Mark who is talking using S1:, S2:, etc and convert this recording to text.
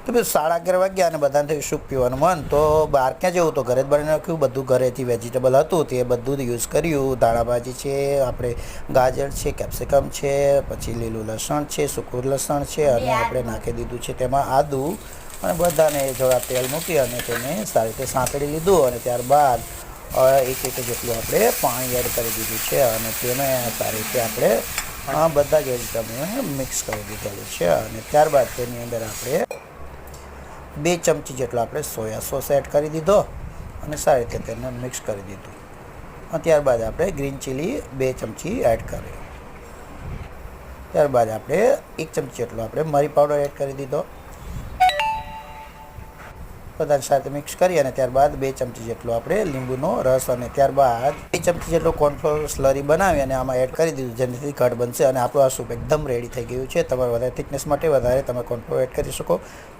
S1: તો પછી 11:30 વાગ્યા અને બધાને થયું સૂપ પીવાનું મન, તો બહાર ક્યાં જવું, તો ઘરે જ બનાવી નાખ્યું. બધું ઘરેથી વેજીટેબલ હતું તે બધું જ યુઝ કર્યું. ધાણાભાજી છે, આપણે ગાજર છે, કેપ્સિકમ છે, પછી લીલું લસણ છે, સૂકું લસણ છે, અને આપણે નાખી દીધું છે તેમાં આદું, અને બધાને થોડા તેલ મૂકી અને તેને સારી રીતે સાંતળી લીધું. અને ત્યારબાદ 1 લીટર જેટલું આપણે પાણી એડ કરી દીધું છે અને તેને સારી રીતે આપણે બધા જ વેજીટેબલને મિક્સ કરી દીધેલું છે. અને ત્યારબાદ તેની અંદર આપણે 2 ચમચી જેટલો આપણે સોયા સોસ એડ કરી દીધો અને સારી રીતે તેને મિક્સ કરી દીધું. અને ત્યારબાદ આપણે ગ્રીન ચીલી 2 ચમચી એડ કરી. ત્યારબાદ આપણે 1 ચમચી જેટલો આપણે મરી પાવડર એડ કરી દીધો. બધાને સાથે મિક્સ કરી અને ત્યારબાદ 2 ચમચી જેટલો આપણે લીંબુનો રસ અને ત્યારબાદ 2 ચમચી જેટલો કોર્નફ્લોર સ્લરી બનાવી અને આમાં એડ કરી દીધું, જેનાથી ઘટ બનશે. અને આપણું આ સૂપ એકદમ રેડી થઈ ગયું છે. તમારે વધારે થિકનેસ માટે વધારે તમે કોર્નફ્લોર એડ કરી શકો.